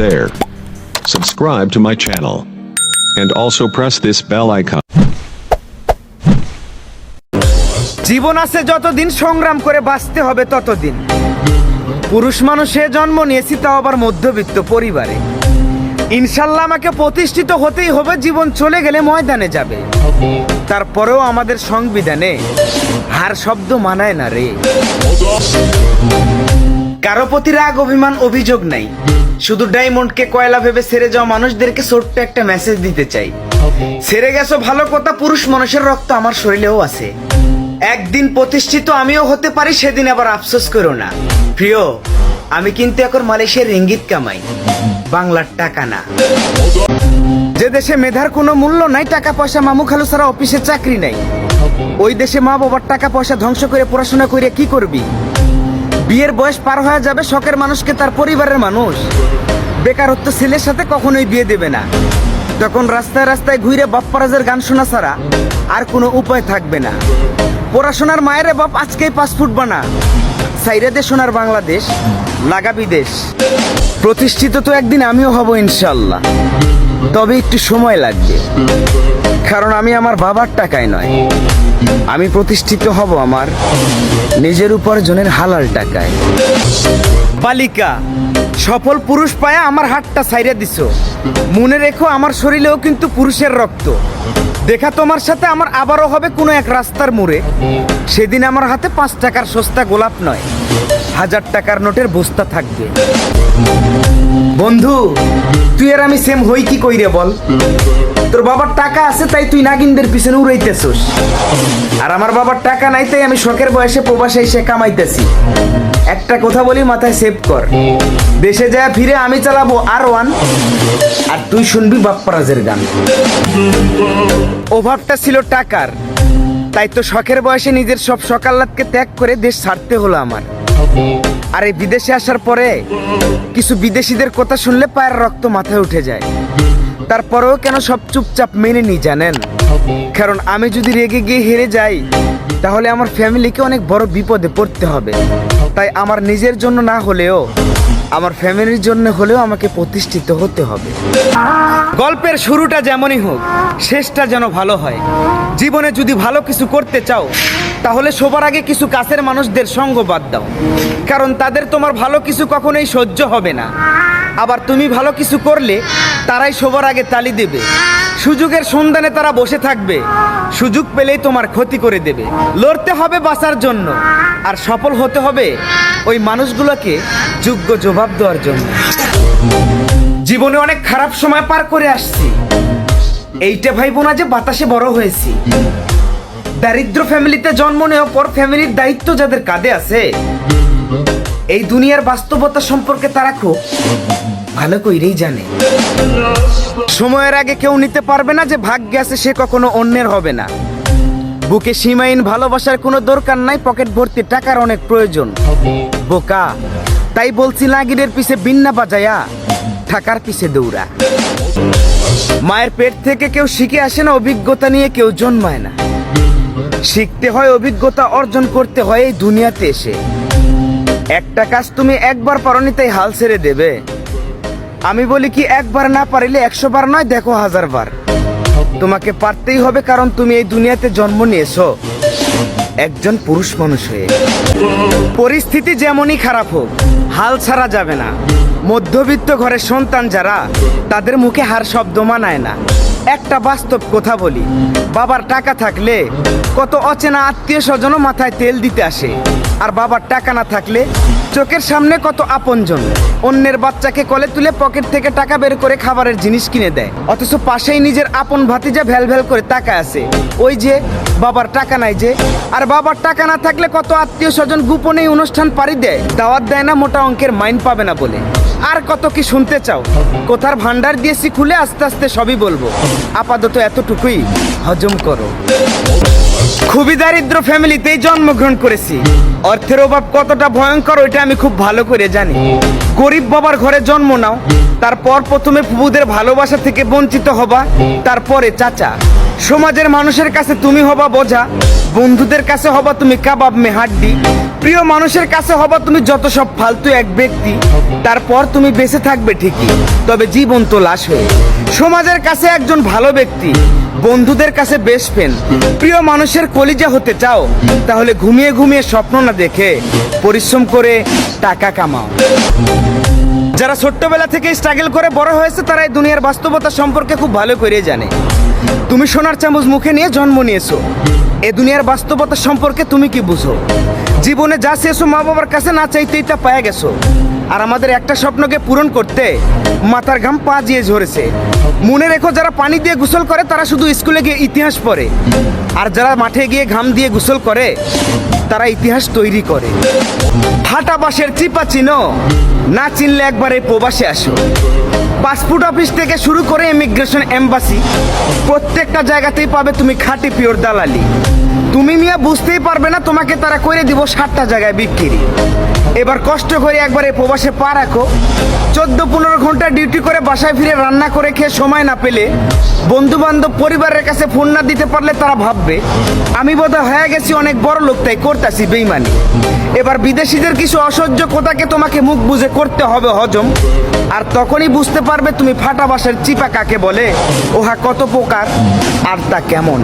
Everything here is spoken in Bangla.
there. Subscribe to my channel. And also press this bell icon. জীবন আছে যতদিন সংগ্রাম করে বাঁচতে হবে ততদিন। পুরুষ মানুষে জন্ম নিয়েছি, তাও আবার মধ্যবিত্ত পরিবারে। ইনশাল্লাহ আমাকে প্রতিষ্ঠিত হতেই হবে, জীবন চলে গেলে ময়দানে যাবে। তারপরেও আমাদের সংবিধানে হার শব্দ মানায় না রে। কারো প্রতি রাগ অভিমান অভিযোগ নাই, শুধু ডায়মন্ডকে কয়লা ভেবে ছেড়ে যাওয়া মানুষদেরকে ছোট্ট একটা মেসেজ দিতে চাই। ছেড়ে গেছো ভালো কথা, পুরুষ মানুষের রক্ত আমার শরীরেও আছে। একদিন প্রতিষ্ঠিত আমিও হতে পারি, সেদিন আবার আফসোস করো না। প্রিয়, আমি কিন্তু এখন মালয়েশিয়ার রিঙ্গিত কামাই, বাংলার টাকা না। যে দেশে মেধার কোনো মূল্য নাই, টাকা পয়সা মামু খালু ছাড়া অফিসে চাকরি নাই, ওই দেশে মা বাবার টাকা পয়সা ধ্বংস করে পড়াশোনা করে কি করবি? বিয়ের বয়স পার হয়ে যাবে, শখের মানুষকে তার পরিবারের মানুষ বেকারত্ব ছেলের সাথে কখনোই বিয়ে দেবে না। তখন রাস্তায় রাস্তায় ঘুরে বাপ্পারাজের গান শোনা ছাড়া আর কোনো উপায় থাকবে না। পড়াশোনার মায়ের বাপ আজকেই পাসপোর্ট বানা, সাইরে দে সোনার বাংলাদেশ, লাগা বিদেশ। প্রতিষ্ঠিত তো একদিন আমিও হব ইনশাল্লাহ, তবে একটু সময় লাগবে। কারণ আমি আমার বাবার টাকায় নয়, আমি প্রতিষ্ঠিত হব আমার নিজের উপার্জনের হালাল টাকায়। বালিকা, সফল পুরুষ পায়া আমার হাতটা ছাইরে দিছো, মনে রেখো আমার শরীরেও কিন্তু পুরুষের রক্ত। দেখা তোমার সাথে আমার আবারও হবে কোনো এক রাস্তার মোড়ে, সেদিন আমার হাতে 5 টাকার সস্তা গোলাপ নয়, 1000 টাকার নোটের বস্তা থাকবে। বন্ধু, তুই আর আমি সেম হই কি কইরে বল? তোর বাবার টাকা আছে তাই তুই নাগিনদের পিছনে উড়াইতেছস, আর আমার বাবার টাকা নাই তাই আমি শখের বয়সে প্রবাসে এসে কামাইতেছি। একটা কথা বলি, মাথায় সেভ কর, দেশে যায় ফিরে আমি চালাবো R1, আর তুই শুনবি বাপ্পারাজের গান। অভাবটা ছিল টাকার, তাই তো শখের বয়সে নিজের সব সকাল্লাদকে ত্যাগ করে দেশ ছাড়তে হলো আমার। আর এই বিদেশে আসার পরে কিছু বিদেশিদের কথা শুনলে পায়ের রক্ত মাথায় উঠে যায়। তারপরেও কেন সব চুপচাপ মেনে নি জানেন? কারণ আমি যদি রেগে গিয়ে হেরে যাই, তাহলে আমার ফ্যামিলিকে অনেক বড় বিপদে পড়তে হবে। তাই আমার নিজের জন্য না হলেও আমার ফ্যামিলির জন্য হলেও আমাকে প্রতিষ্ঠিত হতে হবে। গল্পের শুরুটা যেমনই হোক, শেষটা যেন ভালো হয়। জীবনে যদি ভালো কিছু করতে চাও, তাহলে সবার আগে কিছু কাছের মানুষদের সঙ্গ বাদ দাও, কারণ তাদের তোমার ভালো কিছু কখনোই সহ্য হবে না। আবার তুমি ভালো কিছু করলে তারাই সবার আগে তালি দেবে। সুযোগের সন্ধানে তারা বসে থাকবে, সুযোগ পেলেই তোমার ক্ষতি করে দেবে। লড়তে হবে বাঁচার জন্য, আর সফল হতে হবে ওই মানুষগুলোকে যোগ্য জবাব দেওয়ার জন্য। জীবনে অনেক খারাপ সময় পার করে আসছি, এইটা ভাইবো না যে বাতাসে বড় হয়েছি। দারিদ্র ফ্যামিলিতে জন্ম নেওয়ার পর ফ্যামিলির দায়িত্ব যাদের কাঁধে আছে, এই দুনিয়ার বাস্তবতা সম্পর্কে তারা খুব ভালো করেই জানে। সময়ের আগে কেউ নিতে পারবে না যে ভাগ্যে আছে সে কখনো অন্যের হবে না। বুকে সীমাহীন ভালোবাসার কোনো দরকার নাই, পকেট ভর্তি টাকার অনেক প্রয়োজন। বোকা, তাই বলছি লাগিরের পিছে বিন্না বাজায়া টাকার পিছে দৌড়া। মায়ের পেট থেকে কেউ শিখে আসে না, অভিজ্ঞতা নিয়ে কেউ জন্মায় না। শিখতে হয়, অভিজ্ঞতা অর্জন করতে হয় এই দুনিয়াতে এসে। একটা কাজ তুমি একবার পারোনি তাই হাল ছেড়ে দেবে? আমি বলি কি, একবার না পারিলে 100 বার নয়, দেখো 1000 বার। তোমাকে পারতেই হবে, কারণ তুমি এই দুনিয়াতে জন্ম নিয়েছো একজন পুরুষ মানুষ হয়ে। পরিস্থিতি যেমনই খারাপ হোক, হাল ছাড়া যাবে না। মধ্যবিত্ত ঘরের সন্তান যারা, তাদের মুখে হার শব্দ মানায় না। একটা বাস্তব কথা বলি, বাবার টাকা থাকলে কত অচেনা আত্মীয় স্বজনও মাথায় তেল দিতে আসে, আর বাবার টাকা না থাকলে চোখের সামনে কত আপনজন অন্যের বাচ্চাকে কোলে তুলে পকেট থেকে টাকা বের করে খাবারের জিনিস কিনে দেয়, অথচ পাশেই নিজের আপন ভাতিজা ভ্যাল ভ্যাল করে তাকায় আছে, ওই যে বাবার টাকা নাই যে। আর বাবার টাকা না থাকলে কত আত্মীয় স্বজন গোপনে অনুষ্ঠান পাড়ি দেয়, দাওয়াত দেয় না মোটা অঙ্কের মাইন পাবে না বলে। আর কত কি শুনতে চাও? কোথার ভান্ডার দিয়েছি খুলে, আস্তে আস্তে সবই বলবো। আপাতত এতটুকুই হজম করো। খুবই দারিদ্র ফ্যামিলিতেই জন্মগ্রহণ করেছি। অর্থের অভাব কতটা ভয়ঙ্কর ওইটা আমি খুব ভালো করে জানি। গরিব বাবার ঘরে জন্ম নাও, তারপর প্রথমে ফুফুদের ভালোবাসা থেকে বঞ্চিত হবা, তারপরে চাচা। সমাজের মানুষের কাছে তুমি হবা বোঝা, বন্ধুদের কাছে হবা তুমি কাবাব মে হাড্ডি, প্রিয় মানুষের কাছে হবা তুমি যত সব ফালতু এক ব্যক্তি। তারপর তুমি বেঁচে থাকবে ঠিকই, তবে জীবন তো লাশ হয়ে। সমাজের কাছে একজন ভালো ব্যক্তি, বন্ধুদের কাছে বেস্ট ফ্রেন্ড। প্রিয় মানুষের কলিজা হতে চাও, তাহলে ঘুমিয়ে ঘুমিয়ে স্বপ্ন না দেখে পরিশ্রম করে টাকা কামাও। যারা ছোট্টবেলা থেকে স্ট্রাগল করে বড় হয়েছে তারা এই দুনিয়ার বাস্তবতা সম্পর্কে খুব ভালো করে জানে। তুমি সোনার চামচ মুখে নিয়ে জন্ম নিয়েছো, এ দুনিয়ার বাস্তবতা সম্পর্কে তুমি কি বুঝো? জীবনে যা চেয়েছো মা বাবার কাছে না চাইতেই তা পায়ে গেছো। আর আমাদের একটা স্বপ্নকে পূরণ করতে মাথার ঘাম পা দিয়ে ঝরেছে। মনে রেখো, যারা পানি দিয়ে গোসল করে তারা শুধু স্কুলে গিয়ে ইতিহাস পড়ে, আর যারা মাঠে গিয়ে ঘাম দিয়ে গোসল করে তারা ইতিহাস তৈরি করে। ফাটা বাঁশের চিপা চিনো, না চিনলে একবার এই প্রবাসে আসো। পাসপোর্ট অফিস থেকে শুরু করে ইমিগ্রেশন এম্বাসি, প্রত্যেকটা জায়গাতেই পাবে তুমি খাঁটি পিওর দালালি। তুমি মিয়া বুঝতেই পারবে না, তোমাকে তারা করে দিব 60টা জায়গায় বিক্রি। এবার কষ্ট করে একবার এই প্রবাসে পা রাখো। 14-15 ঘন্টা ডিউটি করে বাসায় ফিরে রান্না করে খেয়ে সময় না পেলে, বন্ধু বান্ধব পরিবারের কাছে ফোন না দিতে পারলে তারা ভাববে আমি বোধহয় হয়ে গেছি অনেক বড় লোক, তাই করতেছি বেইমানি। এবার বিদেশিদের কিছু অসহ্য কথাকে তোমাকে মুখ বুঝে করতে হবে হজম। আর তখনই বুঝতে পারবে তুমি ফাটা বাঁশের চিপা কাকে বলে, ওহা কত প্রকার আর তা কেমন।